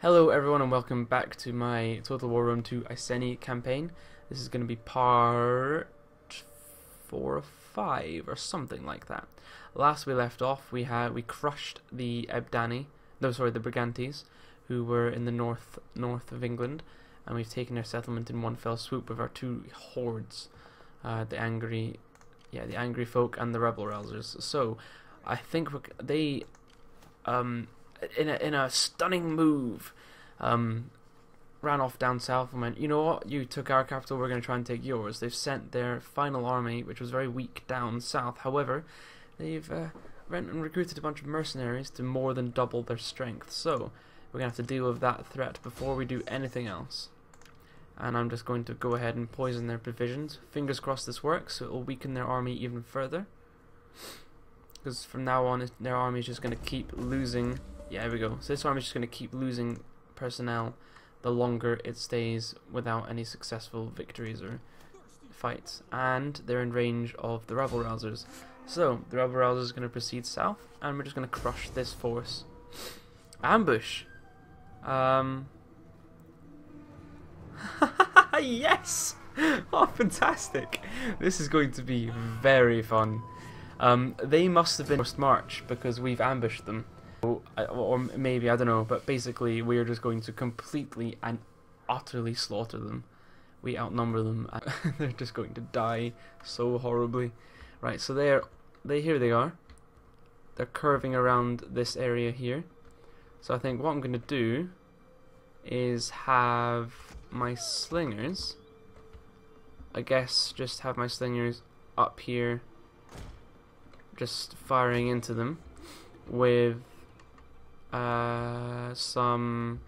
Hello everyone and welcome back to my Total War Rome 2 Iceni campaign. This is going to be part 4 or 5 or something like that. Last we left off we crushed the the Brigantes, who were in the north of England, and we've taken their settlement in one fell swoop with our two hordes, the angry folk and the rebel rousers. So I think they in a stunning move, ran off down south and went, you know what, you took our capital, we're going to try and take yours. They've sent their final army, which was very weak, down south. However, they've went and recruited a bunch of mercenaries to more than double their strength. So we're going to have to deal with that threat before we do anything else. And I'm just going to go ahead and poison their provisions. Fingers crossed this works, so it will weaken their army even further. Because from now on, their army is just going to keep losing. Yeah, there we go. So this army is just going to keep losing personnel the longer it stays without any successful victories or fights. And they're in range of the rebel rousers. So the rebel rousers are going to proceed south, and we're just going to crush this force. Ambush. Yes! Oh, fantastic! This is going to be very fun. They must have been forced march because we've ambushed them. Or maybe, I don't know, but basically we're just going to completely and utterly slaughter them. We outnumber them. They're just going to die so horribly. Right, so here they are. They're curving around this area here. So I think what I'm going to do is have my slingers, I guess just have my slingers up here, just firing into them with some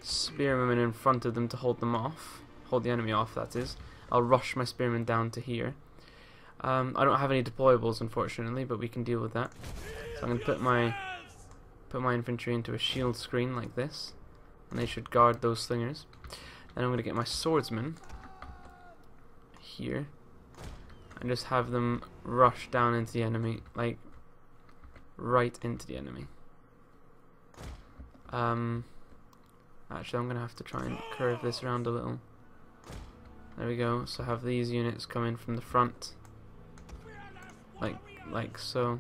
spearmen in front of them to hold them off, hold the enemy off, that is. I'll rush my spearmen down to here. I don't have any deployables, unfortunately, but we can deal with that. So I'm going to put my infantry into a shield screen like this, and they should guard those slingers. Then I'm going to get my swordsmen here and just have them rush down into the enemy, like right into the enemy. Actually, I'm going to have to try and curve this around a little. There we go. So have these units come in from the front, like so.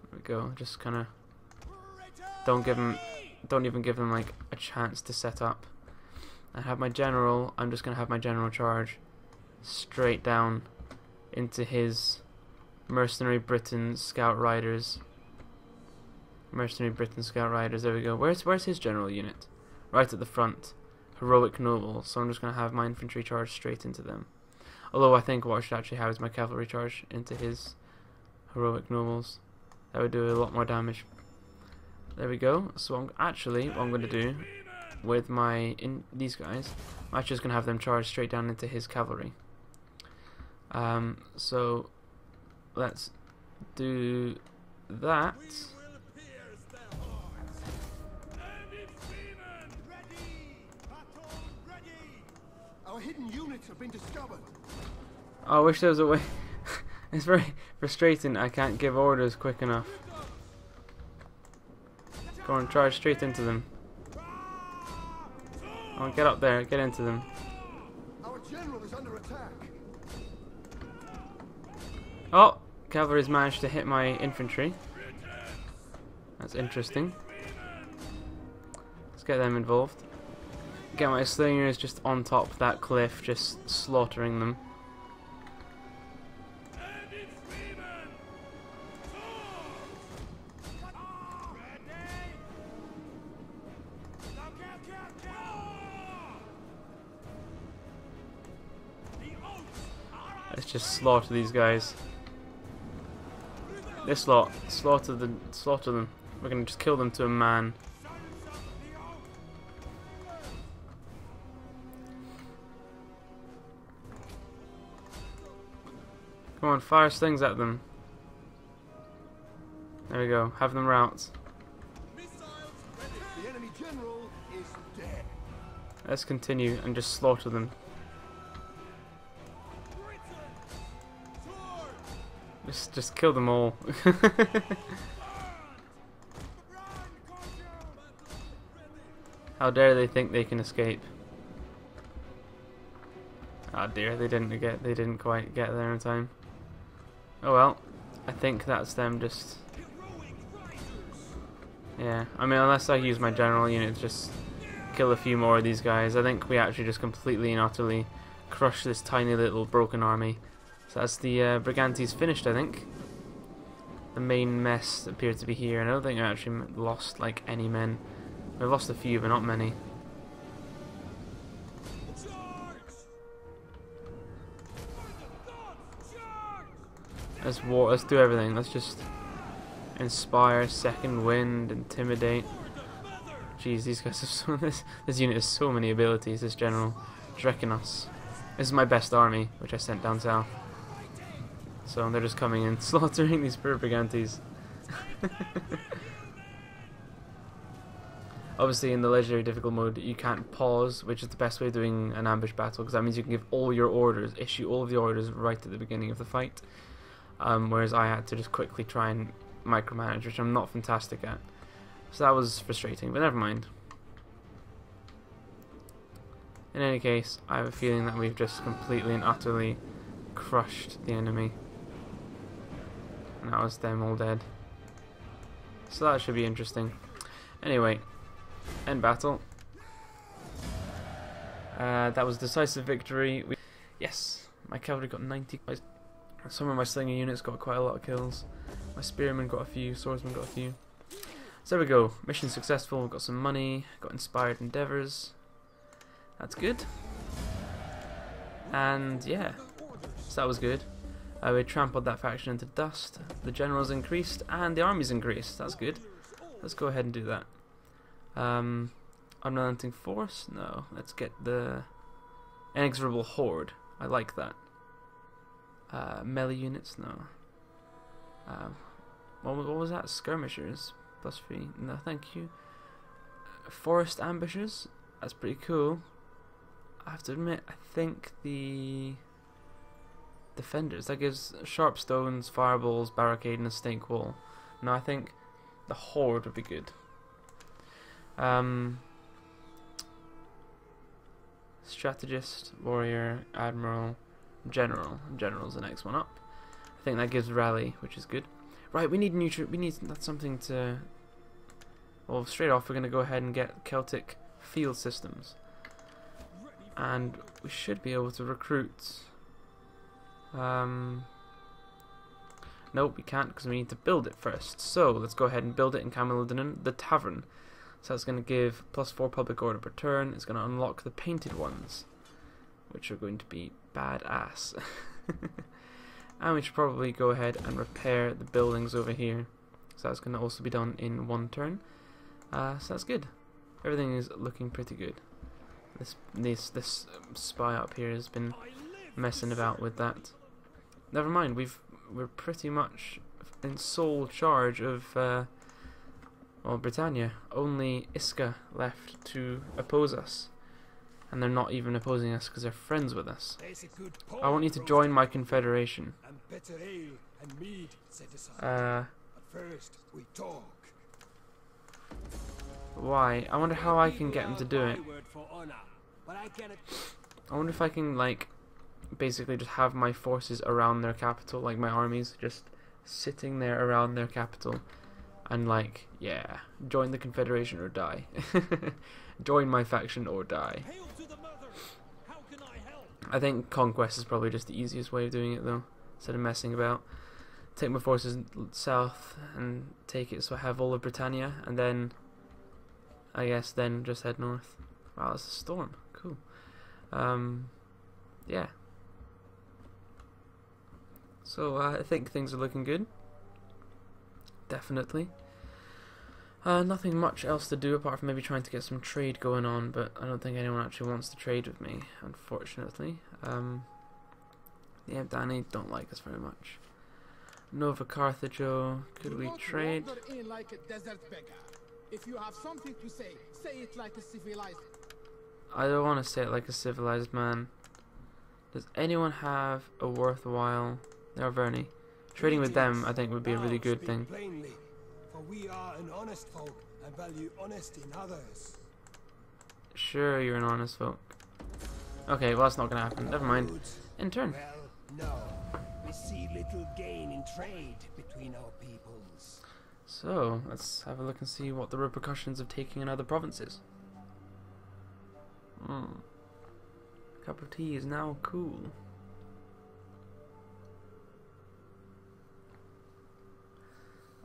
There we go. Just kind of don't even give them like a chance to set up. I have my general. I'm just going to have my general charge straight down into his mercenary Britain scout riders. There we go. Where's his general unit? Right at the front. Heroic nobles. So I'm just going to have my infantry charge straight into them. Although I think what I should actually have is my cavalry charge into his heroic nobles. That would do a lot more damage. There we go. So what I'm going to do with these guys, I'm actually just going to have them charge straight down into his cavalry. So let's do that. Our hidden units have been discovered. Oh, I wish there was a way. It's very frustrating. I can't give orders quick enough. Go on, charge straight into them. Oh, get up there, get into them. Our general is under attack. Oh, cavalry's managed to hit my infantry. That's interesting. Let's get them involved. Get my slingers just on top of that cliff, just slaughtering them. Let's just slaughter these guys. This lot, slaughter them. We're gonna just kill them to a man. Come on, fire slings at them. There we go. Have them rout. The enemy general is dead. Let's continue and just slaughter them. Just kill them all. How dare they think they can escape? Ah dear, they didn't quite get there in time. Oh well, I think that's them just. Yeah, I mean, unless I use my general unit to just kill a few more of these guys, I think we actually just completely and utterly crush this tiny little broken army. So that's the Brigantes finished, I think. The main mess appeared to be here, and I don't think I actually lost like any men. We've lost a few, but not many. Let's do everything. Let's just inspire, second wind, intimidate. Jeez, these guys have so this unit has so many abilities. This general, Drekinos. This is my best army, which I sent down south. So they're just coming in, slaughtering these poor Brigantes. Obviously, in the legendary difficult mode, you can't pause, which is the best way of doing an ambush battle, because that means you can give all your orders, issue all of the orders right at the beginning of the fight. Whereas I had to just quickly try and micromanage, which I'm not fantastic at. So that was frustrating, but never mind. In any case, I have a feeling that we've just completely and utterly crushed the enemy. And that was them all dead. So that should be interesting. Anyway, end battle. That was decisive victory. Yes, my cavalry got 90. Some of my slinger units got quite a lot of kills. My spearmen got a few, swordsmen got a few. So there we go, mission successful, got some money, got inspired endeavours. That's good. And yeah, so that was good. We trampled that faction into dust, the generals increased, and the armies increased. That's good. Let's go ahead and do that. Unrelenting force? No, let's get the inexorable horde. I like that. Melee units? No. What was that? Skirmishers? +3. No, thank you. Forest ambushers? That's pretty cool. I have to admit, I think the defenders, that gives sharp stones, fireballs, barricade, and a stink wall. No, I think the horde would be good. Strategist, warrior, admiral, general. General's the next one up. I think that gives rally, which is good. Right, we need that's something to. Well, straight off, we're going to go ahead and get Celtic field systems, and we should be able to recruit. Nope, we can't because we need to build it first. So let's go ahead and build it in Camilodunum, the tavern. So that's going to give +4 public order per turn. It's going to unlock the painted ones, which are going to be badass. And we should probably go ahead and repair the buildings over here. So that's going to also be done in 1 turn. So that's good. Everything is looking pretty good. This spy up here has been messing about with that. Never mind. We're pretty much in sole charge of well, Britannia. Only Iska left to oppose us. And they're not even opposing us because they're friends with us. I want you to join my confederation. Why? I wonder how I can get them to do it. I wonder if I can, like, basically just have my forces around their capital, like my armies just sitting there around their capital. And like, yeah, join the confederation or die. Join my faction or die. I think conquest is probably just the easiest way of doing it though, instead of messing about. Take my forces south and take it so I have all of Britannia, and then I guess then just head north. Wow, it's a storm. Cool. Yeah. So I think things are looking good. Definitely. Nothing much else to do apart from maybe trying to get some trade going on, but I don't think anyone actually wants to trade with me, unfortunately. The Abdani don't like us very much. Nova Carthago, could we trade? Like a desert beggar. If you have something to say it like a civilized. I don't want to say it like a civilized man. Does anyone have a worthwhile? They are Verni. Trading with them, I think, would be a really good thing. Plainly, for we are an honest folk and value honesty in others. Sure, you're an honest folk. Okay, well that's not gonna happen. Never mind. In turn. Well, no. We see little gain in trade between our peoples. So, let's have a look and see what the repercussions of taking another province is. Cup of tea is now cool.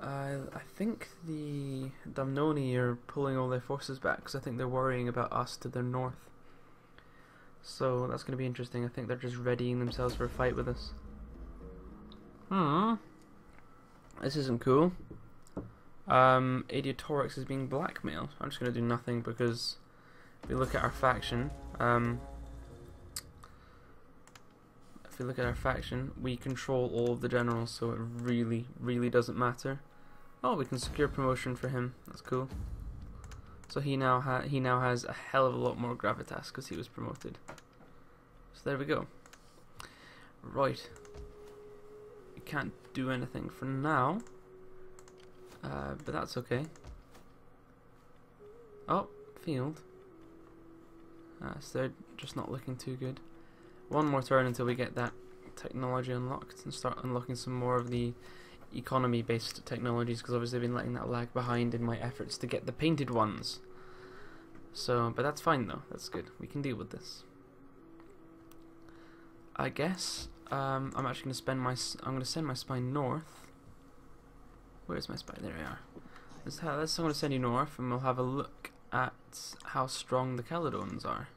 I think the Damnoni are pulling all their forces back because I think they're worrying about us to their north. So that's going to be interesting. I think they're just readying themselves for a fight with us. This isn't cool. Adiatorix is being blackmailed. I'm just going to do nothing because if we look at our faction, we control all of the generals, so it really, really doesn't matter. Oh, we can secure promotion for him. That's cool. So he now has a hell of a lot more gravitas because he was promoted. So there we go. Right. We can't do anything for now, but that's okay. Oh, field. So they're just not looking too good. One more turn until we get that technology unlocked and start unlocking some more of the economy-based technologies, because obviously I've been letting that lag behind in my efforts to get the painted ones. So, but that's fine though. That's good. We can deal with this. I guess I'm actually going to spend my. I'm going to send my spy north. Where's my spy? There we are. I'm going to send you north, and we'll have a look at how strong the Caledons are.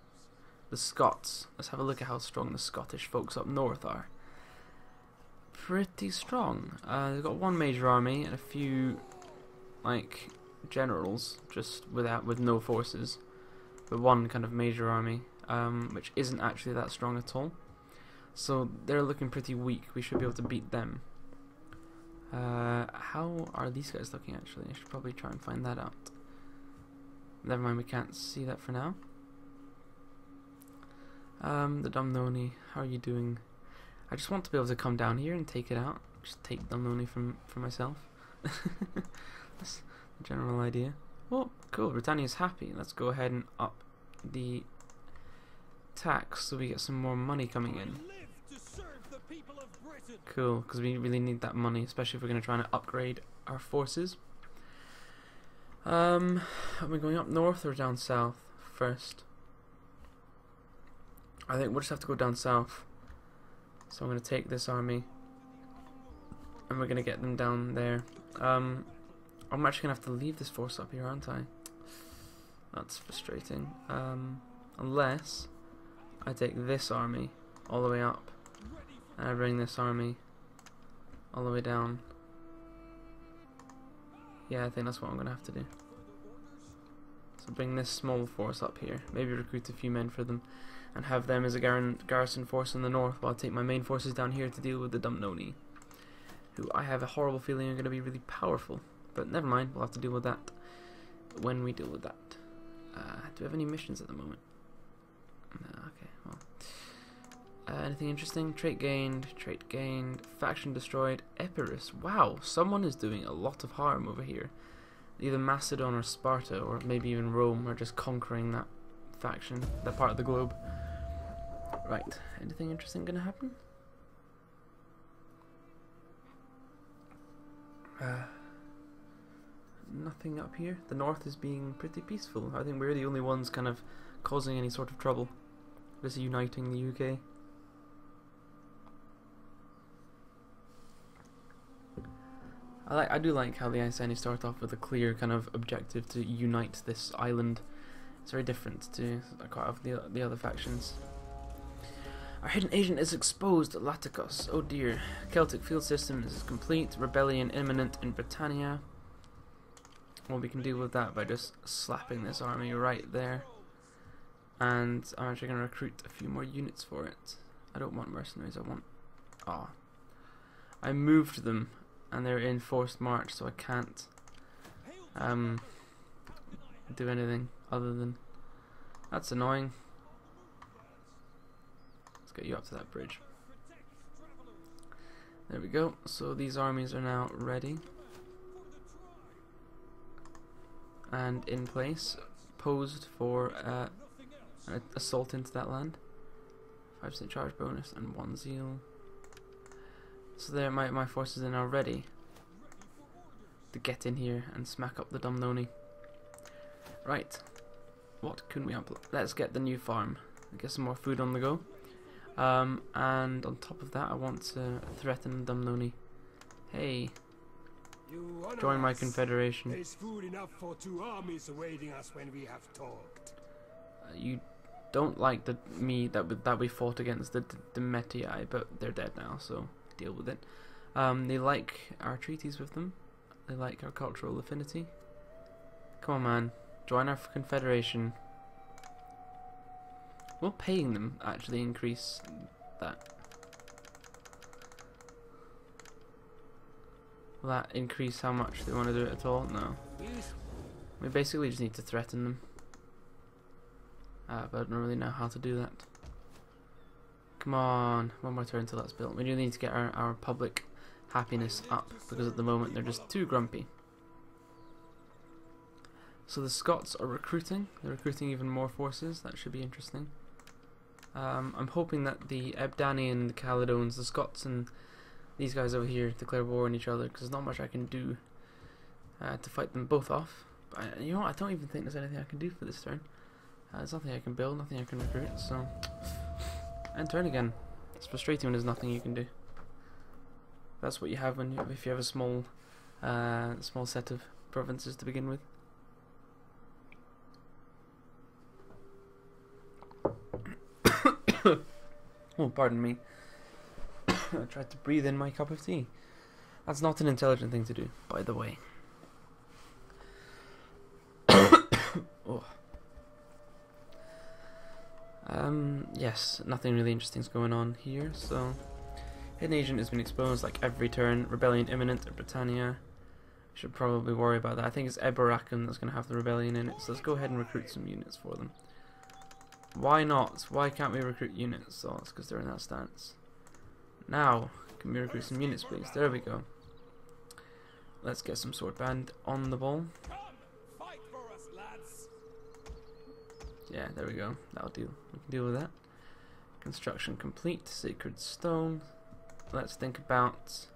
The Scots. Let's have a look at how strong the Scottish folks up north are. Pretty strong. They've got one major army and a few, like, generals, just with no forces, but one kind of major army, which isn't actually that strong at all. So they're looking pretty weak. We should be able to beat them. How are these guys looking actually? I should probably try and find that out. Never mind, we can't see that for now. The Damnoni, how are you doing? I just want to be able to come down here and take it out. Just take Damnoni for myself. That's the general idea. Oh, cool, Britannia's happy. Let's go ahead and up the tax so we get some more money coming in. Cool, because we really need that money, especially if we're going to try and upgrade our forces. Are we going up north or down south first? I think we'll just have to go down south. So I'm going to take this army and we're going to get them down there. I'm actually going to have to leave this force up here, aren't I? That's frustrating. Unless I take this army all the way up and I bring this army all the way down. Yeah, I think that's what I'm going to have to do. So bring this small force up here, maybe recruit a few men for them, and have them as a garrison force in the north, while I take my main forces down here to deal with the Damnoni, who I have a horrible feeling are going to be really powerful. But never mind, we'll have to deal with that when we deal with that. Do we have any missions at the moment? No, okay, well. Anything interesting? Trait gained, faction destroyed, Epirus. Wow, someone is doing a lot of harm over here. Either Macedon or Sparta, or maybe even Rome, are just conquering that faction, that part of the globe. Right, anything interesting gonna happen? Nothing up here. The north is being pretty peaceful. I think we're the only ones kind of causing any sort of trouble. Just uniting the UK. I do like how the Iceni start off with a clear kind of objective to unite this island. It's very different to quite often the other factions. Our hidden agent is exposed, Laticos. Oh dear. Celtic field system is complete. Rebellion imminent in Britannia. Well, we can deal with that by just slapping this army right there. And I'm actually going to recruit a few more units for it. I don't want mercenaries, I want... Ah. I moved them, and they're in forced march, so I can't do anything other than... That's annoying. Let's get you up to that bridge. There we go. So these armies are now ready and in place, posed for an assault into that land. 5% charge bonus and 1 zeal. So there, my forces are now ready to get in here and smack up the Domnoni. Right, what can we upload? Let's get the new farm. Get some more food on the go. And on top of that, I want to threaten Domnoni. Hey, join my confederation. There's food enough for 2 armies awaiting us when we have talked. You don't like that we fought against the Demetii, but they're dead now, so deal with it. They like our treaties with them. They like our cultural affinity. Come on, man, join our confederation. Will paying them actually increase that? Will that increase how much they want to do it at all? No. We basically just need to threaten them. But I don't really know how to do that. Come on, one more turn till that's built. We do need to get our public happiness up, because at the moment they're just too grumpy. So the Scots are recruiting. They're recruiting even more forces. That should be interesting. I'm hoping that the Ebdani and the Caledones, the Scots and these guys over here declare war on each other, because there's not much I can do to fight them both off. But you know what, I don't even think there's anything I can do for this turn. There's nothing I can build, nothing I can recruit, so... End turn again. It's frustrating when there's nothing you can do. That's what you have when if you have a small set of provinces to begin with. Oh, pardon me. I tried to breathe in my cup of tea. That's not an intelligent thing to do, by the way. Oh. Yes, nothing really interesting is going on here, so... Hidden Agent has been exposed like every turn. Rebellion imminent at Britannia. Should probably worry about that. I think it's Eboracum that's going to have the rebellion in it, so let's go ahead and recruit some units for them. Why not? Why can't we recruit units? Oh, it's because they're in that stance. Now, can we recruit some units, please? There we go. Let's get some sword band on the ball. Come, fight for us, lads. Yeah, there we go. That'll do. We can deal with that. Construction complete. Sacred Stone. Let's think about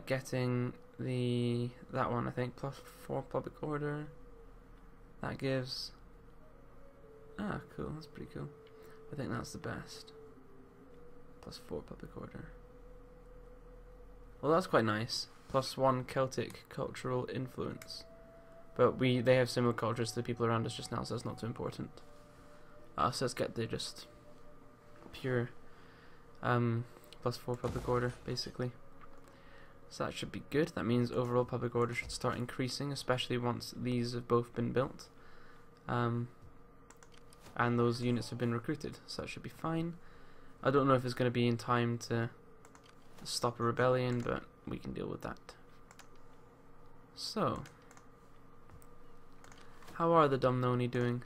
getting that one. I think +4 public order. That gives. Ah, cool. That's pretty cool. I think that's the best. +4 public order. Well, that's quite nice. +1 Celtic cultural influence. But they have similar cultures to the people around us just now, so that's not too important. So let's get the just pure +4 public order, basically. So that should be good. That means overall public order should start increasing, especially once these have both been built. And those units have been recruited, so that should be fine. I don't know if it's going to be in time to stop a rebellion, but we can deal with that. So, how are the Domnoni doing?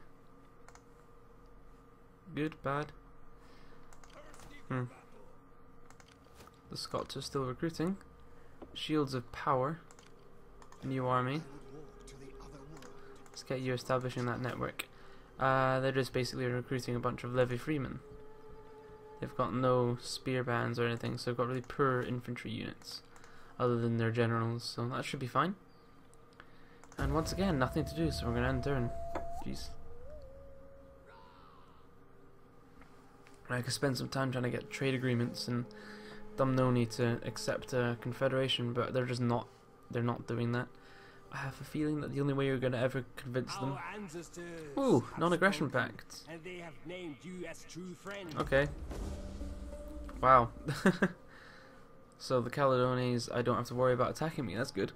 Good, bad? The Scots are still recruiting. Shields of Power. New army. Let's get you establishing that network. They're just basically recruiting a bunch of levy freemen. They've got no spear bands or anything, so they've got really poor infantry units, other than their generals, so that should be fine. And once again, nothing to do, so we're going to end turn. Jeez. I could spend some time trying to get trade agreements and Domnoni to accept a confederation, but they're just not. They're not doing that. I have a feeling that the only way you're going to ever convince them... Ooh, non-aggression pact. And they have named you as true friend. Okay. Wow. So the Caledones, I don't have to worry about attacking me, that's good.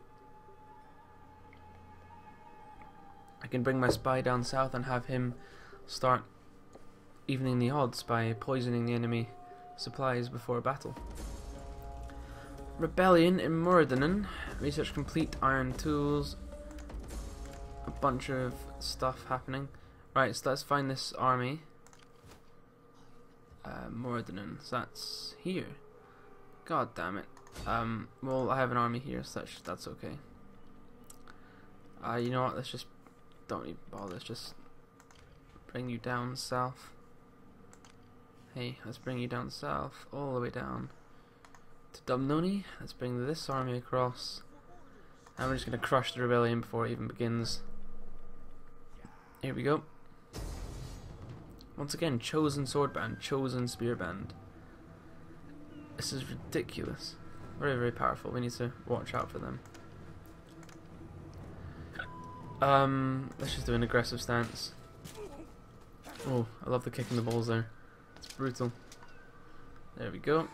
I can bring my spy down south and have him start evening the odds by poisoning the enemy supplies before a battle. Rebellion in Mordinen. Research complete. Iron tools. A bunch of stuff happening. Right, so let's find this army. Mordinen. So that's here. God damn it. Well, I have an army here, so that's okay. You know what? Let's just don't even bother. Let's just bring you down south. Hey, let's bring you down south, all the way down to Dumnoni. Let's bring this army across. And we're just going to crush the rebellion before it even begins. Here we go. Once again, chosen swordband, chosen spearband. This is ridiculous. Very, very powerful. We need to watch out for them. Let's just do an aggressive stance. Oh, I love the kick in the balls there. It's brutal. There we go.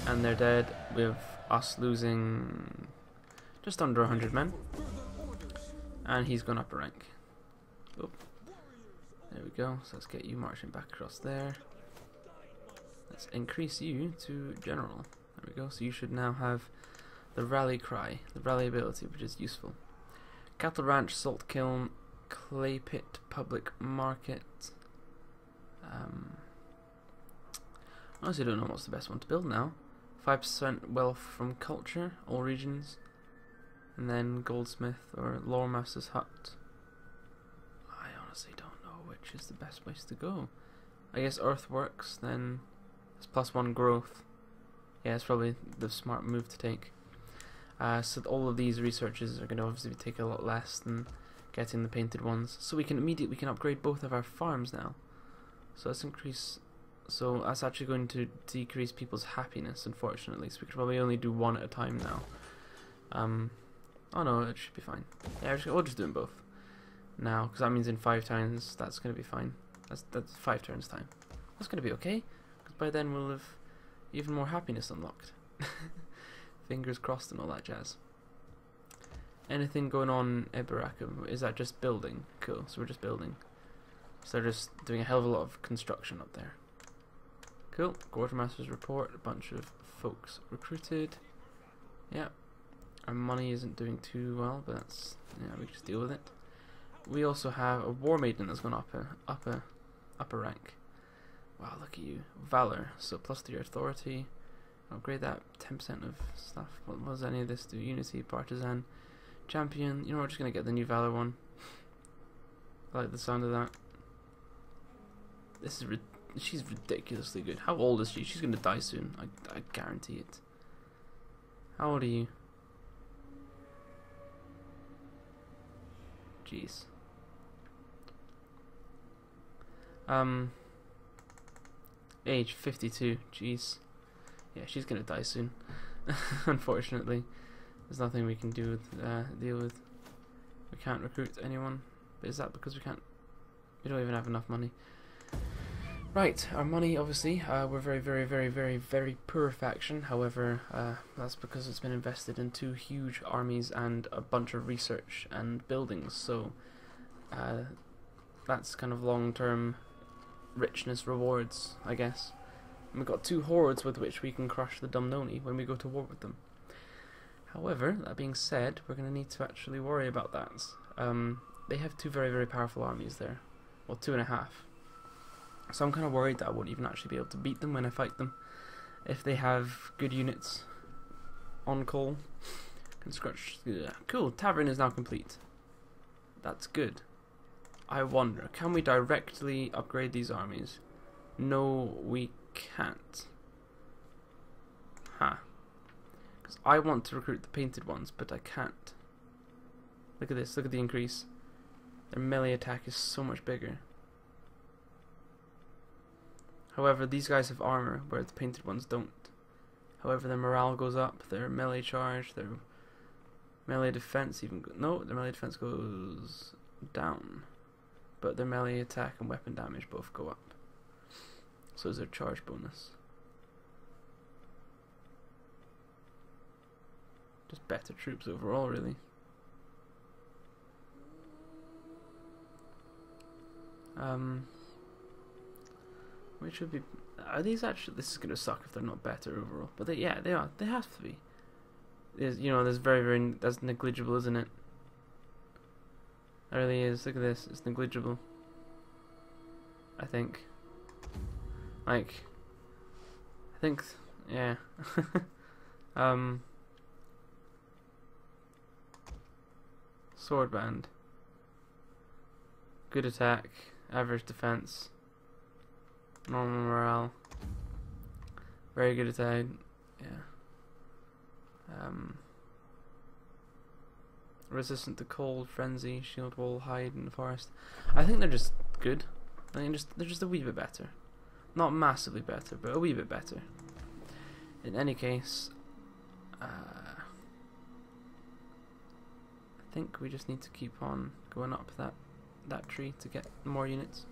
And they're dead, with us losing just under 100 men. And he's gone up a rank. Oh. There we go. So let's get you marching back across there. Let's increase you to general. There we go. So you should now have the rally cry, the rally ability, which is useful. Cattle ranch, salt kiln, clay pit, public market. Honestly, don't know what's the best one to build now. 5% wealth from culture, all regions, and then goldsmith or loremaster's hut. I honestly don't know which is the best place to go. I guess earthworks, then it's +1 growth. Yeah, it's probably the smart move to take. So all of these researches are going to obviously take a lot less than getting the painted ones. So we can upgrade both of our farms now. So let's increase. So that's actually going to decrease people's happiness, unfortunately. So we could probably only do one at a time now. Oh no, it should be fine. Yeah, we'll just do them both now, because that means in 5 turns that's going to be fine. That's 5 turns time. That's going to be okay, because by then we'll have even more happiness unlocked. Fingers crossed and all that jazz. Anything going on Ibaraka? Is that just building? Cool, so we're just building. So they're just doing a hell of a lot of construction up there. Cool. Quartermaster's report. A bunch of folks recruited. Yeah. Our money isn't doing too well, but that's, yeah, we can just deal with it. We also have a war maiden that's gone up a rank. Wow, look at you. Valor. So +3 authority. Upgrade that. 10% of stuff. What does any of this do? Unity, partisan, champion. You know, we're just gonna get the new Valor one. I like the sound of that. This is she's ridiculously good. How old is she? She's gonna die soon. I guarantee it. How old are you? Jeez. Age 52. Jeez. Yeah, she's gonna die soon. Unfortunately, there's nothing we can do with deal with. We can't recruit anyone. But is that because we can't? We don't even have enough money. Right, our money, obviously, we're very poor faction. However, that's because it's been invested in 2 huge armies and a bunch of research and buildings. So that's kind of long-term richness rewards, I guess. And we've got 2 hordes with which we can crush the Dumnoni when we go to war with them. However, that being said, we're going to need to actually worry about that. They have 2 very powerful armies there. Well, 2.5. So I'm kind of worried that I won't even actually be able to beat them when I fight them. If they have good units on call. Cool, tavern is now complete. That's good. I wonder, can we directly upgrade these armies? No, we can't. Huh. Because I want to recruit the painted ones, but I can't. Look at this, look at the increase. Their melee attack is so much bigger. However, these guys have armor, where the painted ones don't. However, their morale goes up, their melee charge, their melee defense even no, their melee defense goes down. But their melee attack and weapon damage both go up. So is their charge bonus. Just better troops overall, really. Which would be... Are these actually... This is going to suck if they're not better overall. But yeah, they are. They have to be. There's, you know, there's very... That's negligible, isn't it? It really is. Look at this. It's negligible. I think. Like... I think... Yeah. Swordband. Good attack. Average defense. Normal morale. Very good attack. Yeah. Resistant to cold, frenzy, shield wall, hide in the forest. I think they're just good. I think they're just a wee bit better. Not massively better, but a wee bit better. In any case, I think we just need to keep on going up that tree to get more units.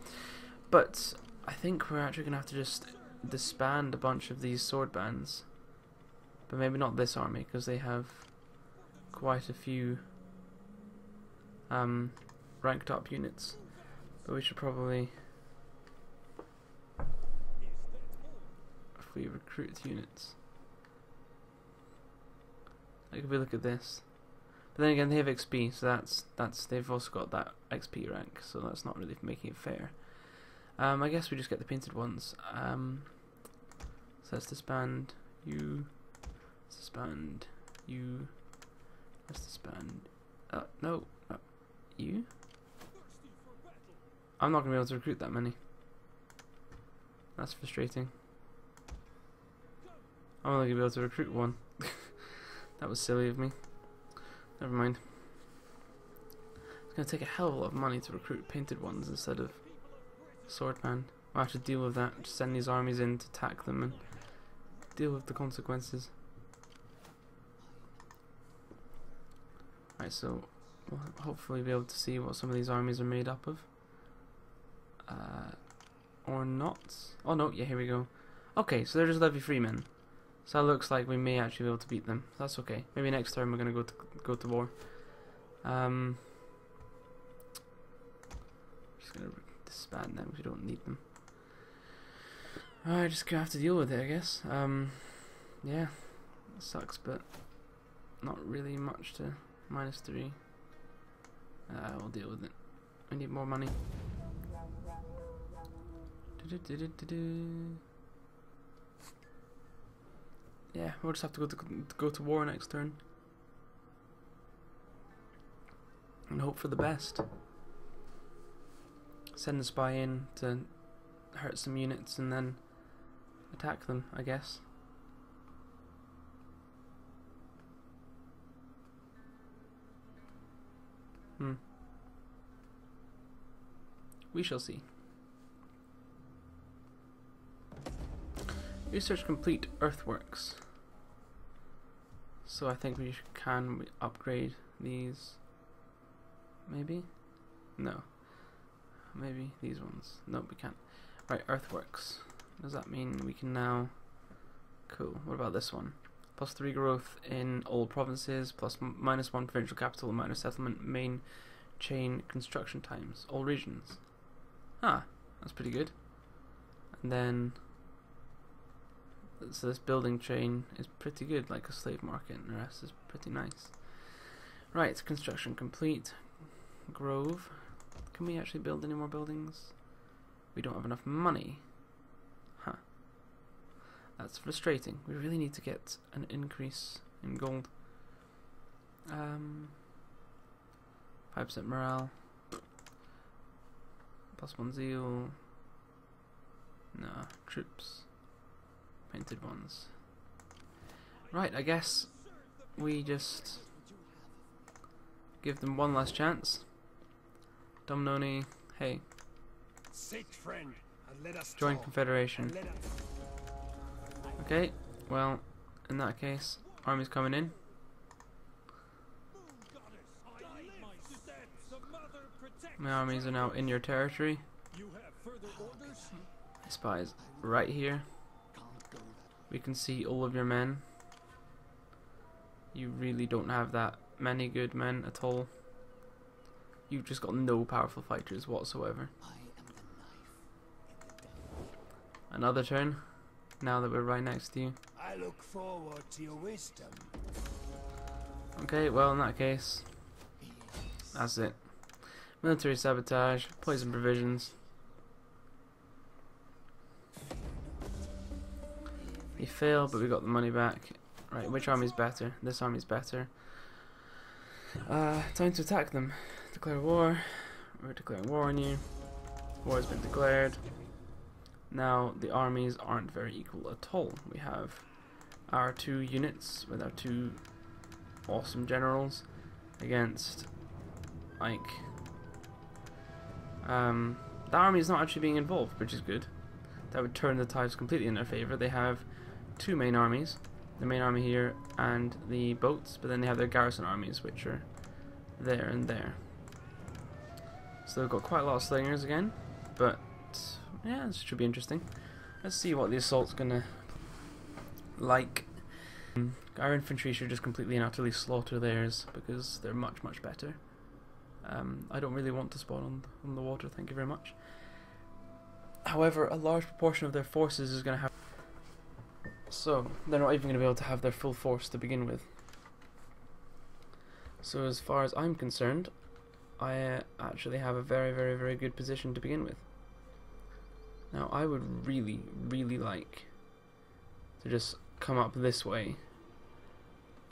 But I think we're actually gonna have to just disband a bunch of these sword bands. But maybe not this army, because they have quite a few ranked up units. But we should probably, if we recruit units, like if we look at this, but then again they have XP, so that's they've also got that XP rank, so that's not really making it fair. I guess we just get the painted ones. So let's disband you. Let's disband you. Let's disband. No, you. I'm not gonna be able to recruit that many. That's frustrating. I'm only gonna be able to recruit one. That was silly of me. Never mind. It's gonna take a hell of a lot of money to recruit painted ones instead of swordman. We'll have to deal with that. Just send these armies in to attack them and deal with the consequences. Right, so we'll hopefully be able to see what some of these armies are made up of. Or not. Oh no, yeah, here we go. Okay, so they're just levy free men. So that looks like we may actually be able to beat them. That's okay. Maybe next turn we're gonna go to war. Just gonna disband them because we don't need them. Alright, just gonna have to deal with it, I guess. Yeah, it sucks, but not really much to -3. We'll deal with it. I need more money. Yeah, we'll just have to go to war next turn and hope for the best. Send a spy in to hurt some units and then attack them, I guess. We shall see. Research complete earthworks. So I think we can upgrade these. Maybe? No. Maybe these ones. Nope, we can't. Right, earthworks. Does that mean we can now... Cool. What about this one? +3 growth in all provinces, -1 provincial capital and minor settlement main chain construction times. All regions. Ah, that's pretty good. And then... So this building chain is pretty good, like a slave market, and the rest is pretty nice. Right, construction complete. Grove. Can we actually build any more buildings? We don't have enough money. Huh. That's frustrating. We really need to get an increase in gold. 5% morale. +1 zeal. No, troops. Painted ones. Right, I guess we just give them one last chance. Domnoni, hey. Sit, friend, and let us Join talk. Confederation. Okay, well, in that case, army's coming in. My armies are now in your territory. Spies right here. We can see all of your men. You really don't have that many good men at all. You've just got no powerful fighters whatsoever. Another turn, now that we're right next to you. I look forward to your wisdom. Okay, well in that case, that's it. Military sabotage, poison provisions. We failed, but we got the money back. Right, which army's better? This army's better. Time to attack them. Declare war. We're declaring war on you. War has been declared. Now the armies aren't very equal at all. We have our 2 units with our 2 awesome generals against like the army is not actually being involved, which is good. That would turn the tides completely in their favor. They have 2 main armies, the main army here and the boats, but then they have their garrison armies, which are there and there. So they've got quite a lot of slingers again, but yeah, this should be interesting. Let's see what the assault's gonna like. Our infantry should just completely and utterly slaughter theirs because they're much, much better. I don't really want to spawn on the water, thank you very much. However, a large proportion of their forces is going to have... So, they're not even going to be able to have their full force to begin with. So as far as I'm concerned, I actually have a very, very, very good position to begin with. Now, I would really, really like to just come up this way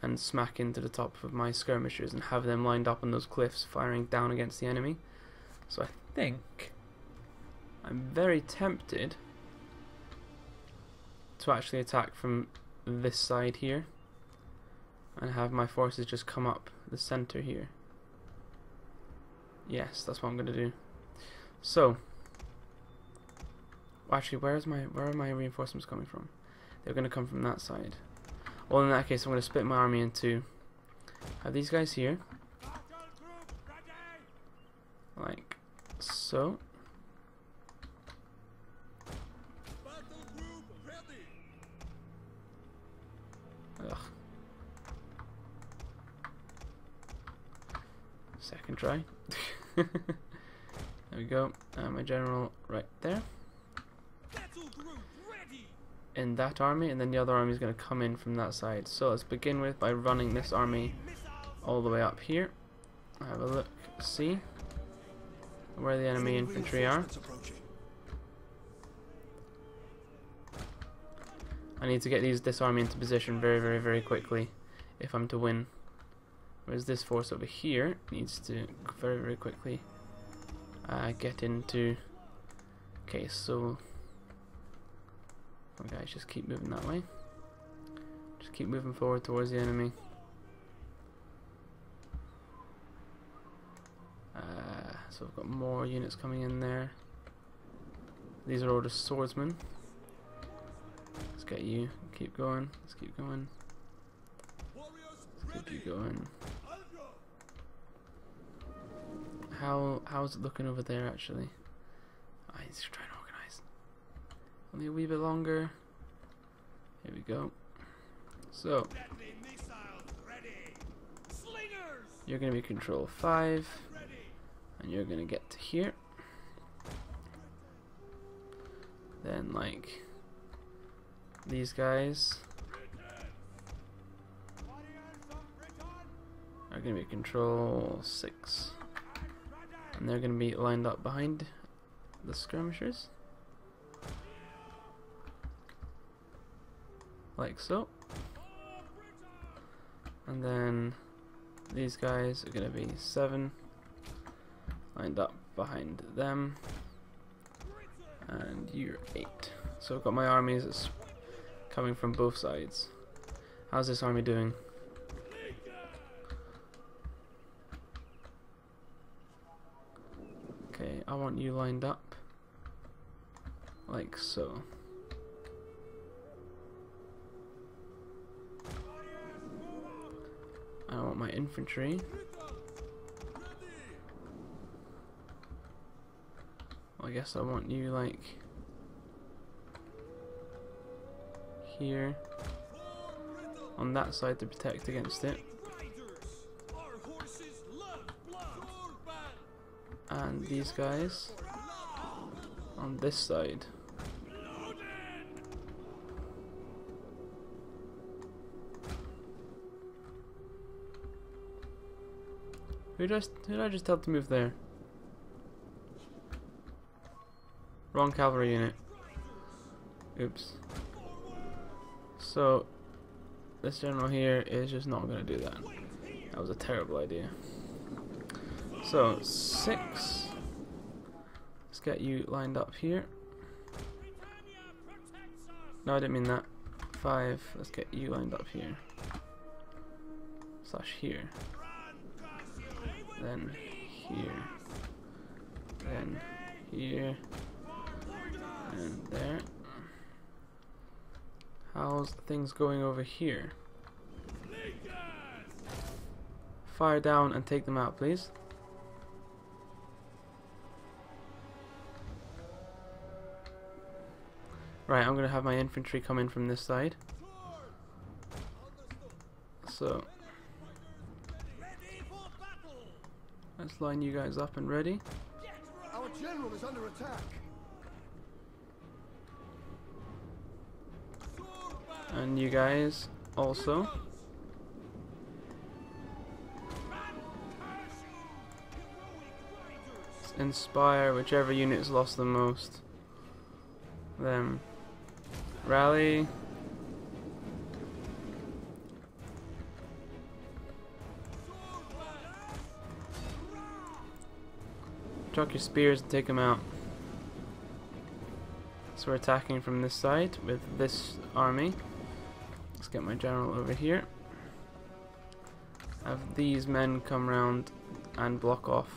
and smack into the top of my skirmishers and have them lined up on those cliffs firing down against the enemy. So I think I'm very tempted to actually attack from this side here and have my forces just come up the center here. Yes, that's what I'm going to do. So, actually, where are my reinforcements coming from? They're going to come from that side. Well, in that case, I'm going to split my army into... have these guys here. Like so. Ugh. Second try. There we go. My general right there. In that army, and then the other army is going to come in from that side. So let's begin with by running this army all the way up here. Have a look, see where the enemy infantry are. I need to get this army into position very, very, very quickly if I'm to win. Whereas this force over here needs to very, very quickly get into... Okay, so... oh, guys, just keep moving that way. Just keep moving forward towards the enemy. So I've got more units coming in there. These are all just swordsmen. Let's get you. Keep going. Let's keep going. Let's keep you going. How's it looking over there actually? I need to try and organize. Only a wee bit longer. Here we go. So you're gonna be control 5, and you're gonna get to here. Then like these guys are gonna be control 6, and they're gonna be lined up behind the skirmishers. Like so. And then these guys are going to be 7 lined up behind them, and you're 8. So I've got my armies coming from both sides. How's this army doing? Okay, I want you lined up like so. I want my infantry. Well, I guess I want you like here on that side to protect against it. And these guys on this side. Who did I just tell to move there? Wrong cavalry unit. Oops. So this general here is just not going to do that. That was a terrible idea. So 6 Let's get you lined up here. No, I didn't mean that. 5. Let's get you lined up here. Slash here. Then here. Then here. And there. How's things going over here? Fire down and take them out, please. Right, I'm going to have my infantry come in from this side. So, let's line you guys up and ready. Our general is under attack. And you guys also. Let's inspire whichever unit's lost the most. Them. Rally. Chuck your spears and take them out. So we're attacking from this side with this army. Let's get my general over here. Have these men come round and block off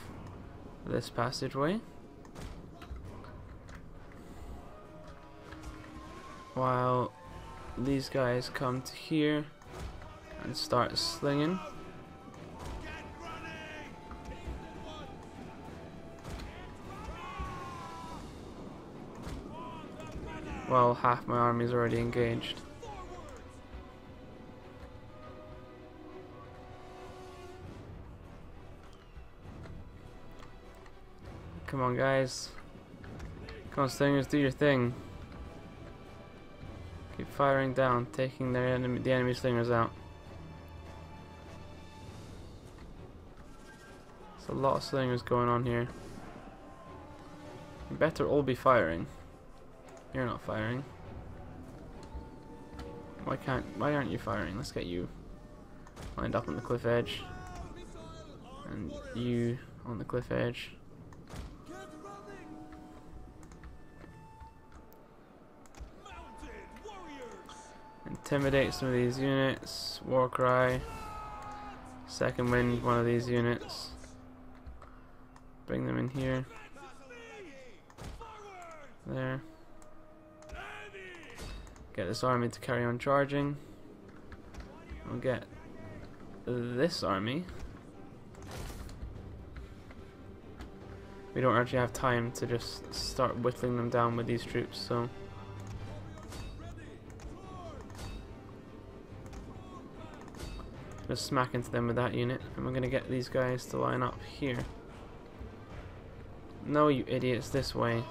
this passageway. While these guys come to here and start slinging. Well, half my army is already engaged. Come on, guys. Come on, slingers, do your thing. Keep firing down, taking the enemy slingers out. There's a lot of slingers going on here. You better all be firing. You're not firing. Why aren't you firing? Let's get you lined up on the cliff edge. And you on the cliff edge. Intimidate some of these units. War cry. Second wind one of these units. Bring them in here. There. Get this army to carry on charging. We'll get this army. We don't actually have time to just start whittling them down with these troops, so just smack into them with that unit, and we're gonna get these guys to line up here. No, you idiots, this way.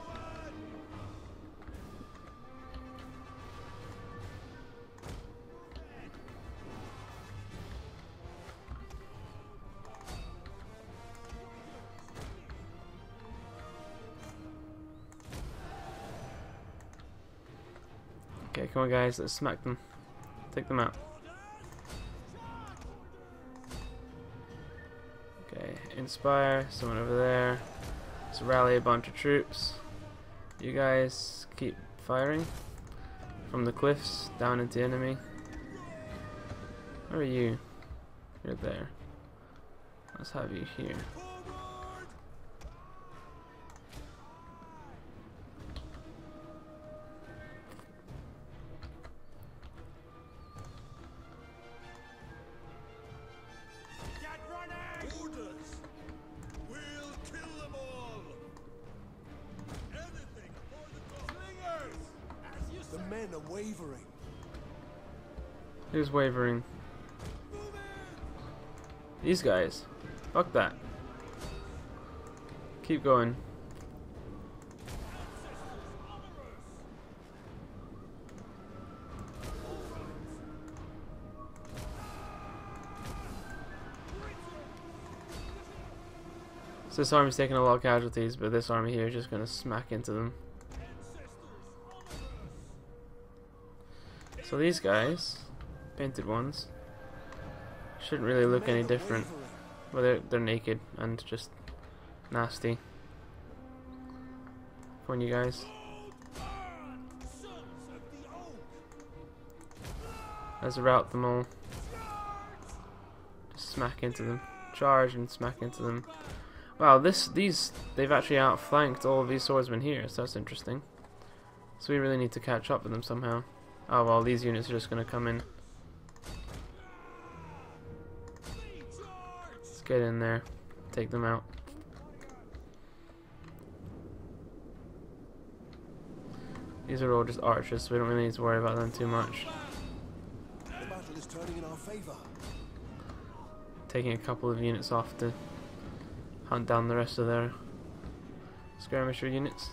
Okay, come on guys, let's smack them. Take them out. Okay, inspire, someone over there. Let's rally a bunch of troops. You guys keep firing from the cliffs down into the enemy. Where are you? You're there. Let's have you here. The men are wavering. Who's wavering? These guys. Fuck that. Keep going. So this army's taking a lot of casualties, but this army here is just going to smack into them. So these guys, painted ones, shouldn't really look any different. Well, they're naked and just nasty. Come on, you guys. Let's rout them all. Just smack into them. Charge and smack into them. Wow, they've actually outflanked all of these swordsmen here, so that's interesting. So we really need to catch up with them somehow. Oh well, these units are just going to come in. Let's get in there. Take them out. These are all just archers, so we don't really need to worry about them too much. The battle is turning in our favor. Taking a couple of units off to hunt down the rest of their skirmisher units.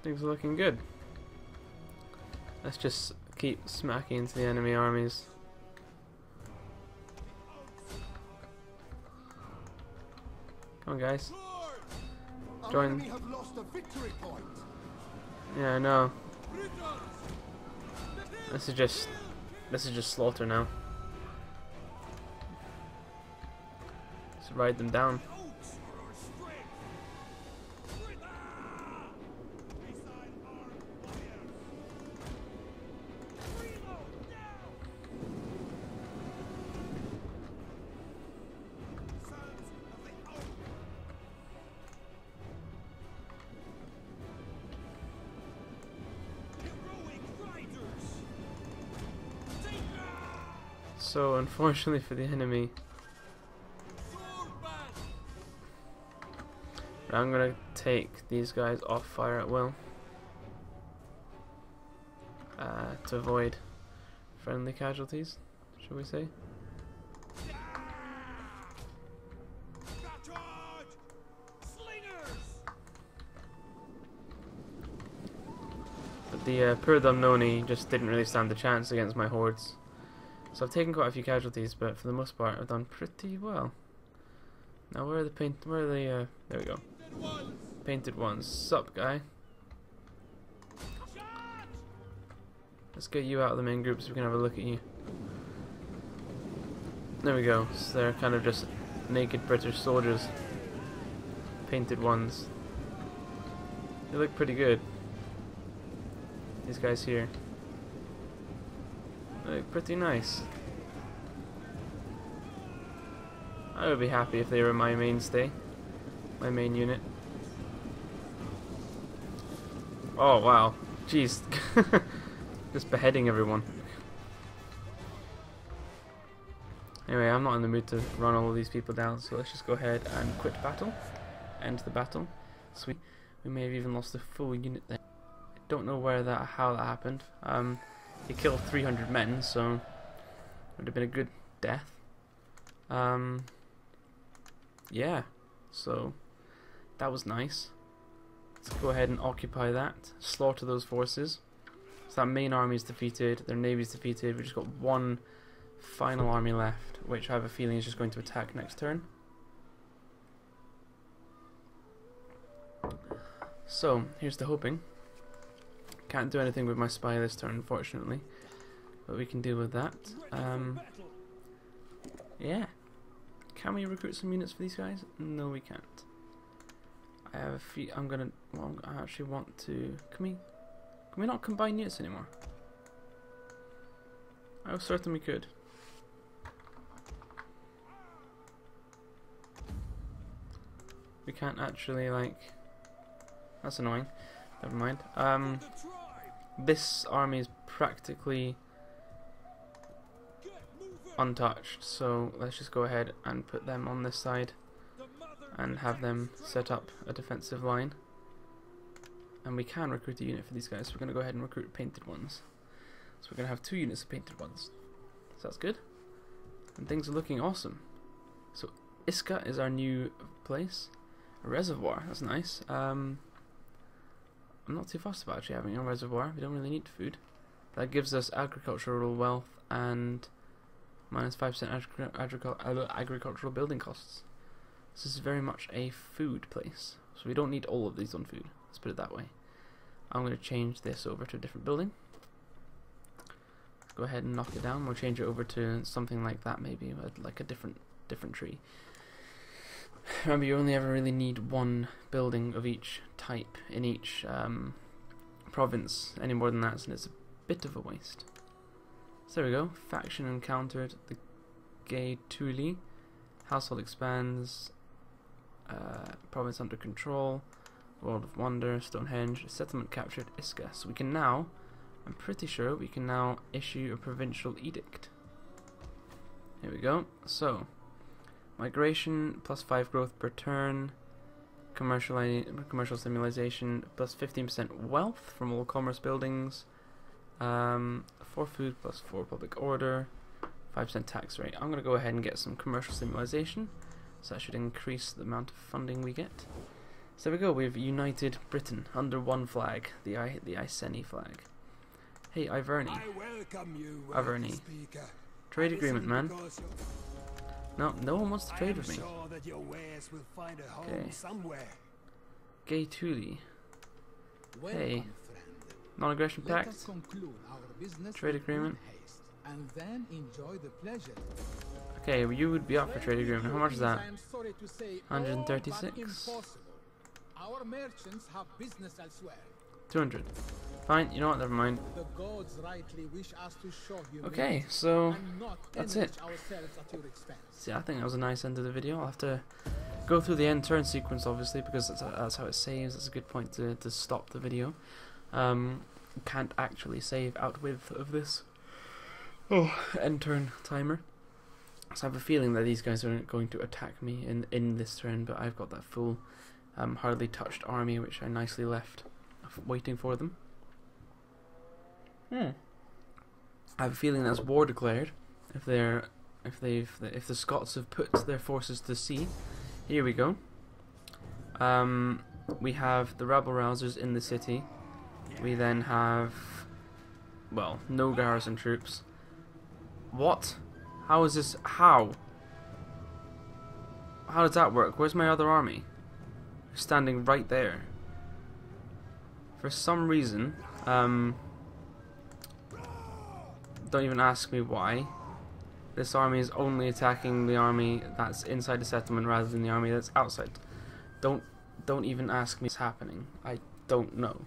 Things are looking good. Let's just keep smacking into the enemy armies. Come on, guys. Join. Have lost a victory point. Yeah, I know. This is just slaughter now. Just ride them down. So unfortunately for the enemy, I'm gonna take these guys off fire at will to avoid friendly casualties, shall we say? But the poor Dumnoni just didn't really stand a chance against my hordes. So I've taken quite a few casualties, but for the most part I've done pretty well. Now where are the there we go. Painted ones. Sup, guy? Let's get you out of the main group so we can have a look at you. There we go. So they're kind of just naked British soldiers. Painted ones. They look pretty good. These guys here. They look pretty nice. I would be happy if they were my mainstay. My main unit. Oh wow. Jeez. Just beheading everyone. Anyway, I'm not in the mood to run all of these people down, so let's just go ahead and quit battle. End the battle. Sweet. We may have even lost a full unit there. I don't know how that happened. He killed 300 men, so it would have been a good death. Yeah, so that was nice. Let's go ahead and occupy that. Slaughter those forces. So that main army is defeated, their navy is defeated. We've just got one final army left, which I have a feeling is just going to attack next turn. So, here's the hoping. Can't do anything with my spy this turn, unfortunately. But we can deal with that. Yeah. Can we recruit some units for these guys? No, we can't. I have a few. I actually want to. Can we not combine units anymore? I was certain we could. We can't actually, like. That's annoying. Never mind. This army is practically untouched, so let's just go ahead and put them on this side and have them set up a defensive line. And we can recruit a unit for these guys, so we're going to go ahead and recruit painted ones. So we're going to have 2 units of painted ones. So that's good. And things are looking awesome. So Iska is our new place. A reservoir, that's nice. I'm not too fussed about actually having a reservoir. We don't really need food. That gives us agricultural wealth and minus 5% agricultural building costs. This is very much a food place, so we don't need all of these on food. Let's put it that way. I'm going to change this over to a different building. Go ahead and knock it down. We'll change it over to something like that, maybe like a different tree. Remember, you only ever really need one building of each type in each province. Any more than that, and it's a bit of a waste. So there we go. Faction encountered. The Gay Tuli. Household expands. Province under control. World of Wonder. Stonehenge. Settlement captured. Iska. So we can now, I'm pretty sure we can now issue a provincial edict. Here we go. So, migration, plus 5 growth per turn. Commercial stimulation, plus 15% wealth from all commerce buildings. 4 food, plus 4 public order. 5% tax rate. I'm going to go ahead and get some commercial stimulation. So that should increase the amount of funding we get. So there we go, we've united Britain under one flag, the Iceni flag. Hey, Iceni. I welcome you, Iceni. speaker. Trade agreement, man. No one wants to trade with me. Sure that your wares will find a home Okay. somewhere. Gay Tuli. Welcome, Hey. friend. Non-aggression Let pact. us conclude our business Trade with agreement. good haste, and then enjoy the pleasure. Okay, well, you would be up for trade agreement. How much is that? I am sorry to say, 136. all but impossible. Our merchants have business elsewhere. 200. Fine, you know what, never mind. The gods rightly wish us to show humility Okay, so and not that's enrich it. ourselves at your expense. See, I think that was a nice end of the video. I'll have to go through the end turn sequence, obviously, because that's how it saves. That's a good point to stop the video. Can't actually save out with of this end turn timer. So I have a feeling that these guys are going to attack me in this turn, but I've got that full hardly touched army, which I nicely left waiting for them. I have a feeling that's war declared if the Scots have put their forces to sea. Here we go. We have the rabble rousers in the city. We then have, well, no garrison troops. What? How is this? How does that work? Where's my other army? Standing right there. For some reason, don't even ask me why. This army is only attacking the army that's inside the settlement rather than the army that's outside. Don't even ask me what's happening. I don't know.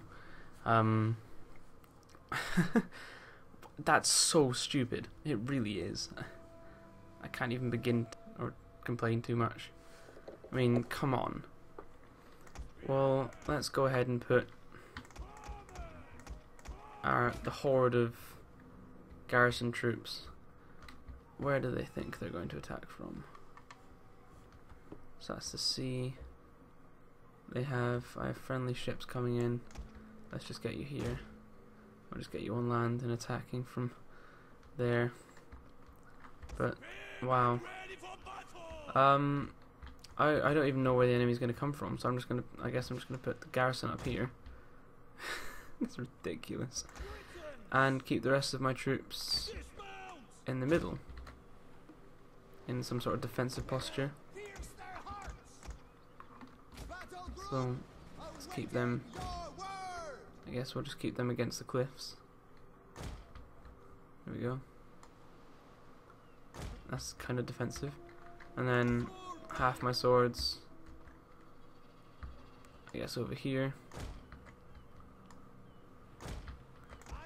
That's so stupid. It really is. I can't even begin or complain too much. I mean, come on. Well, let's go ahead and put the horde of garrison troops. Where do they think they're going to attack from? So that's the sea. I have friendly ships coming in. Let's just get you here. I'll just get you on land and attacking from there. But wow. I don't even know where the enemy's going to come from, so I guess I'm just gonna put the garrison up here. It's ridiculous. And keep the rest of my troops in the middle, in some sort of defensive posture. So let's keep them. I guess we'll just keep them against the cliffs. There we go. That's kind of defensive. And then half my swords, I guess, over here.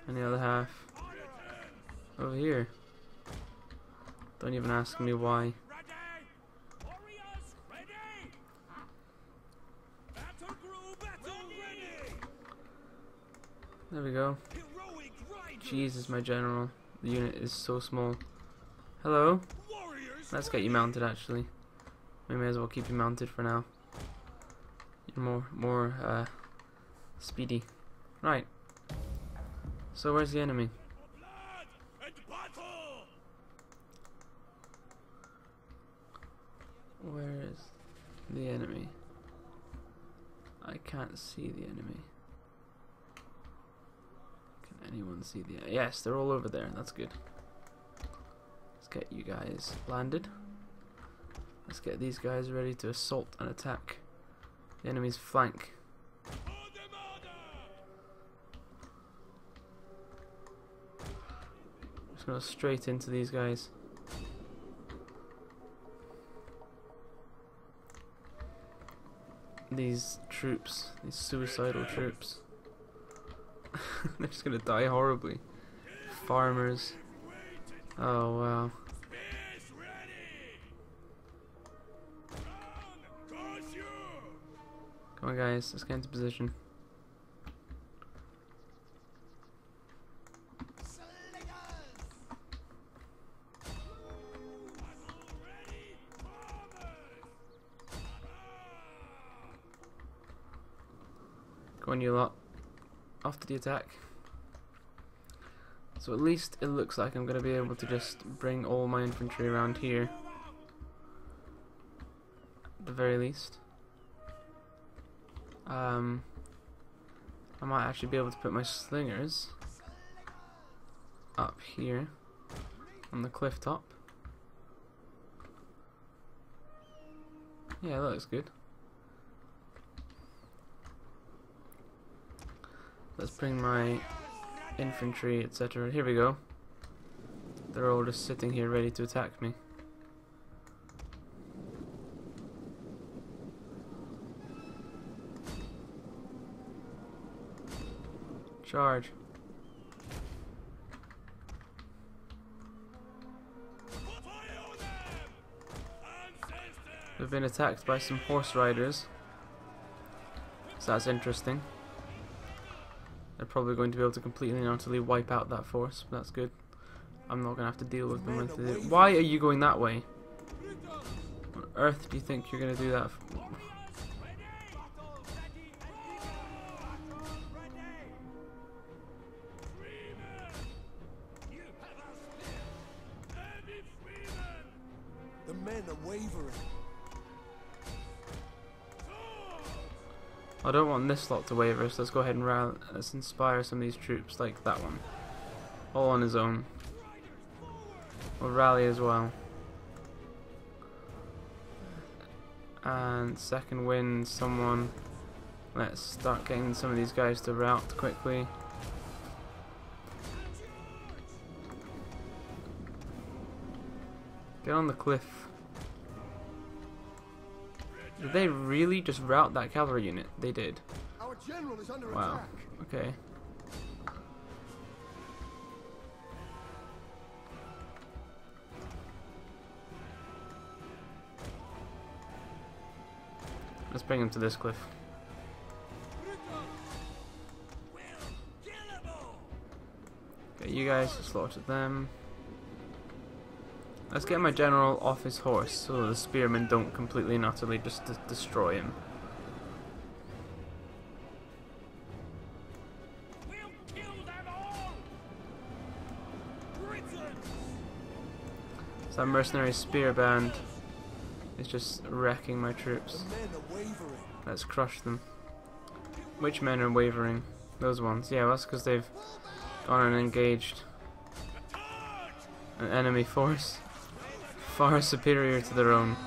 And the other half over here. Don't even ask me why. There we go. Jesus, my general. The unit is so small. Hello? Let's get you mounted, actually. We may as well keep you mounted for now. You're more speedy. Right. So where's the enemy? Where is the enemy? I can't see the enemy. Can anyone see the... Yes, they're all over there. That's good. Let's get you guys landed. Let's get these guys ready to assault and attack the enemy's flank. Just go straight into these guys. These troops, these suicidal troops. They're just gonna die horribly. Farmers. Oh wow. Come on guys, let's get into position. Go on, you lot. Off to the attack. So at least it looks like I'm going to be able to just bring all my infantry around here. At the very least. I might actually be able to put my slingers up here on the cliff top. Yeah, that looks good. Let's bring my infantry, etc. Here we go. They're all just sitting here ready to attack me. Charge. We've been attacked by some horse riders, so that's interesting. They're probably going to be able to completely and utterly wipe out that force, but that's good. I'm not going to have to deal with them like they do. Why are you going that way? What on earth do you think you're going to do that for? The men are wavering. I don't want this lot to waver, so let's go ahead and let's inspire some of these troops, like that one. All on his own. We'll rally as well. And second wind, someone. Let's start getting some of these guys to rout quickly. Get on the cliff. Did they really just rout that cavalry unit? They did. Our general is under Wow. attack. Okay. Let's bring him to this cliff. Okay, you guys slaughtered them. Let's get my general off his horse so the spearmen don't completely and utterly just destroy him. So that mercenary spear band is just wrecking my troops. The men are wavering. Let's crush them. Which men are wavering? Those ones. Yeah, well, that's because they've gone and engaged an enemy force far superior to their own.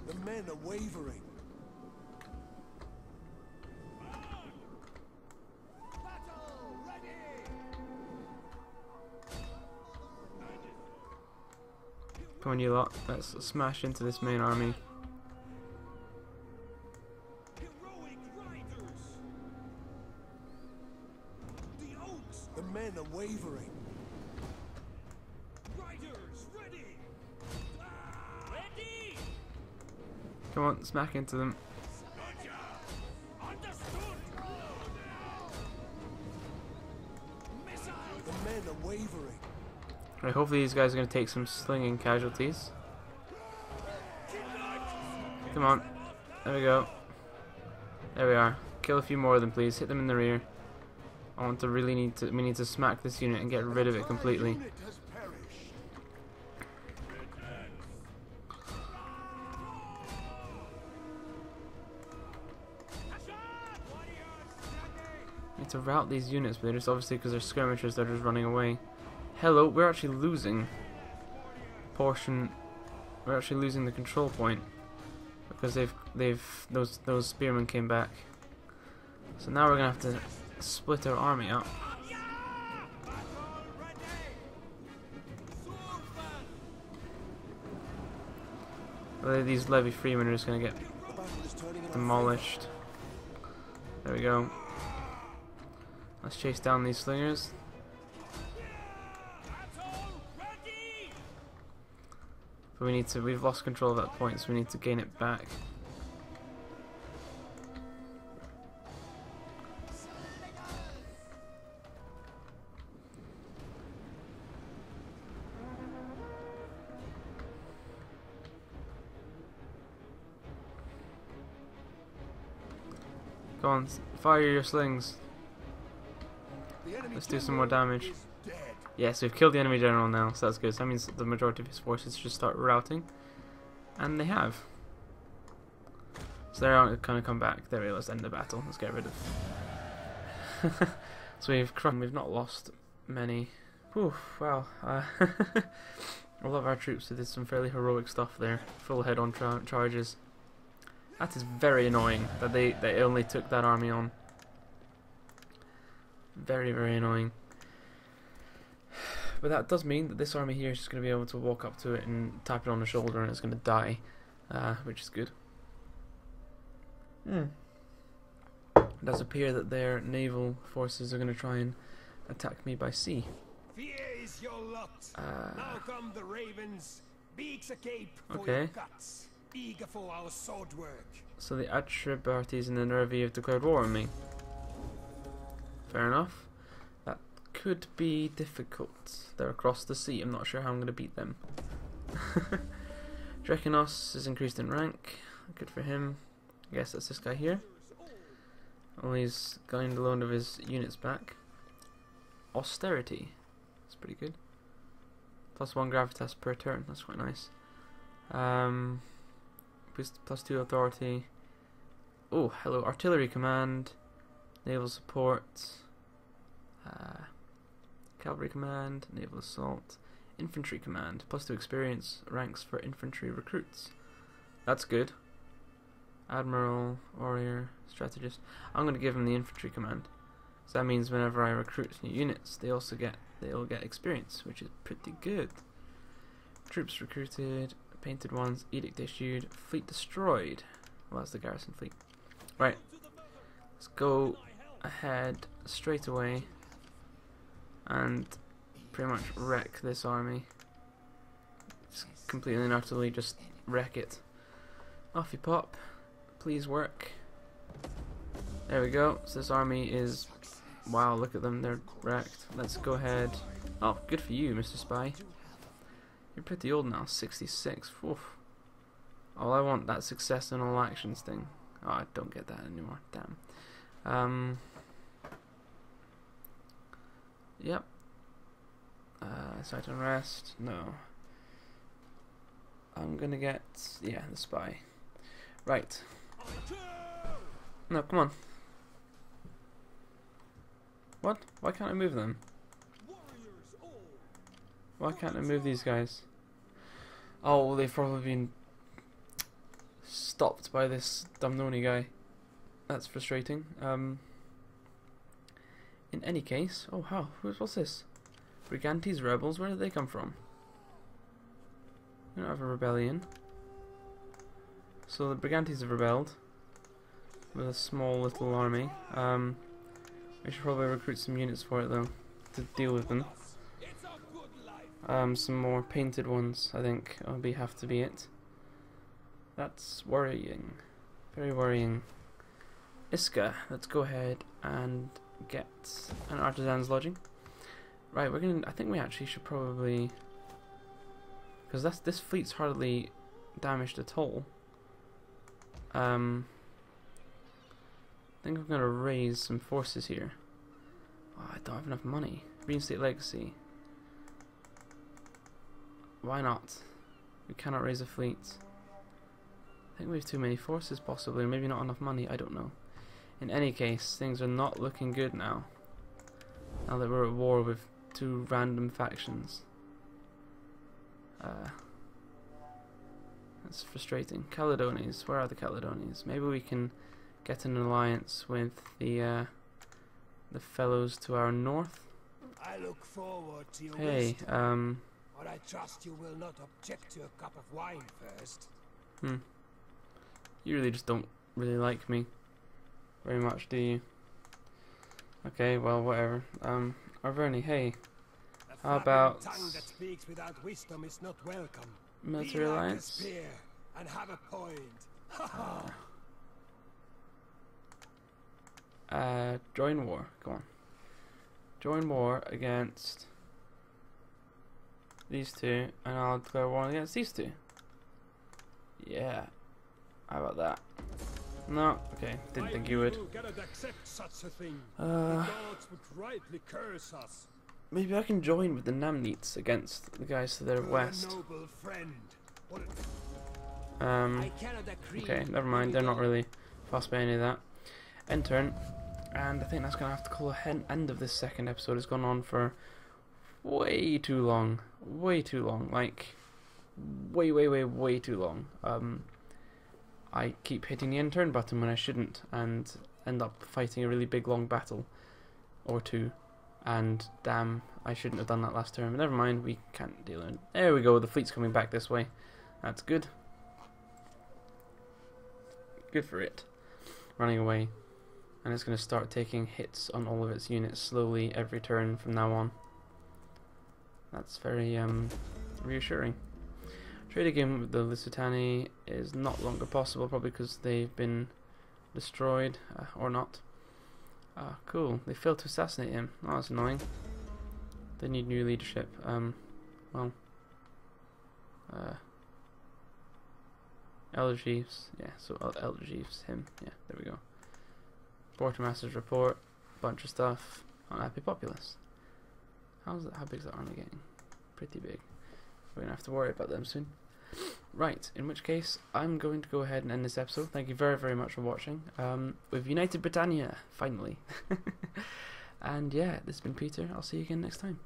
The men are wavering. Come on, you lot. Let's smash into this main army. The men are wavering. Come on, smack into them. The men are wavering. Right, hopefully these guys are going to take some slinging casualties. Come on. There we go. There we are. Kill a few more of them, please. Hit them in the rear. I want to really we need to smack this unit and get rid of it completely. Unit has perished. Need to rout these units, but they're just obviously because they're skirmishers, they're just running away. Hello, we're actually losing portion. We're actually losing the control point because those spearmen came back. So now we're gonna have to split our army up. These levy freemen are just gonna get demolished. There we go. Let's chase down these slingers. But we need to, we've lost control of that point, so we need to gain it back. Go on, fire your slings. Let's do some more damage. Yes, we've killed the enemy general now, so that's good. So that means the majority of his forces should start routing. And they have. So they're going to come back. There we go, let's end the battle. Let's get rid of... So we've not lost many. Whew, wow. A lot of our troops did some fairly heroic stuff there. Full head-on charges. That is very annoying that they only took that army on. Very, very annoying. But that does mean that this army here is just going to be able to walk up to it and tap it on the shoulder and it's going to die, which is good. It does appear that their naval forces are going to try and attack me by sea. Fear is your lot. Now come the ravens, beaks agape for Okay. your guts, eager for our sword work. So the Atrebates and the Nervi have declared war on me. Fair enough. That could be difficult. They're across the sea. I'm not sure how I'm going to beat them. Draconos is increased in rank. Good for him. I guess that's this guy here. Only he's gained a load of his units back. Austerity. That's pretty good. +1 gravitas per turn. That's quite nice. +2 authority. Oh, hello. Artillery command. Naval support. Cavalry command. Naval assault. Infantry command. +2 experience ranks for infantry recruits. That's good. Admiral, warrior, strategist. I'm going to give him the infantry command. So that means whenever I recruit new units, they'll get experience, which is pretty good. Troops recruited, painted ones, edict issued, fleet destroyed. Well, that's the garrison fleet. Right. Let's go ahead straight away and pretty much wreck this army. Just completely and utterly just wreck it. Off you pop. Please work. There we go. So this army is... Wow, look at them. They're wrecked. Let's go ahead. Oh, good for you, Mr. Spy. You're pretty old now. 66. Oof. Oh, I want that success in all actions thing. Oh, I don't get that anymore. Damn. Yep. Site unrest. No. I'm gonna get... Yeah, the spy. Right. No, come on. What? Why can't I move them? Why can't I move these guys? Oh, well, they've probably been stopped by this Dumnoni guy. That's frustrating. In any case... Oh, how? What's this? Brigantes rebels? Where did they come from? We don't have a rebellion. So the Brigantes have rebelled with a small little army. We should probably recruit some units for it though, to deal with them. Some more painted ones, I think, have to be it. That's worrying. Very worrying. Iska, let's go ahead and get an artisan's lodging. Right, I think we actually should probably... Because this fleet's hardly damaged at all. I think I'm going to raise some forces here. Oh, I don't have enough money. Reinstate legacy. Why not? We cannot raise a fleet. I think we have too many forces possibly, or maybe not enough money, I don't know. In any case, things are not looking good now. Now that we're at war with to random factions. That's frustrating. Caledonies, where are the Caledonies? Maybe we can get an alliance with the fellows to our north. I look forward to your Hey, wisdom, but I trust you will not object to a cup of wine first. You really just don't really like me very much, do you? Okay, well, whatever. Arverni, hey, A how flapping about tongue that speaks without wisdom is not welcome. military Be like a alliance? spear and have a point. Ha ha. Join war. Go on. Join war against these two, and I'll declare war against these two. Yeah. How about that? No. Okay. Didn't think you would. Cannot accept such a thing. The Uh, gods would rightly curse us. maybe I can join with the Namnites against the guys to their You're a west. noble friend. What I cannot agree. Okay, never mind. They're not really fussed by any of that. End turn. And I think that's going to have to call an end of this second episode. It's gone on for way too long. Way too long. Like, way too long. I keep hitting the end turn button when I shouldn't, and end up fighting a really big long battle. Or two. And damn, I shouldn't have done that last turn. But never mind, we can't deal with it. There we go, the fleet's coming back this way. That's good. Good for it. Running away. And it's going to start taking hits on all of its units slowly every turn from now on. That's very reassuring. Trade again with the Lusitani is not longer possible, probably because they've been destroyed, or not. Cool, they failed to assassinate him. Oh, that's annoying. They need new leadership. Well, Elder Chiefs, yeah, so Elder Chiefs, him, yeah, there we go. Quartermaster's report, bunch of stuff, unhappy populace. How big's that army getting? Pretty big. We're gonna have to worry about them soon. Right, in which case, I'm going to go ahead and end this episode. Thank you very much for watching. We've united Britannia, finally. And yeah, this has been Peter. I'll see you again next time.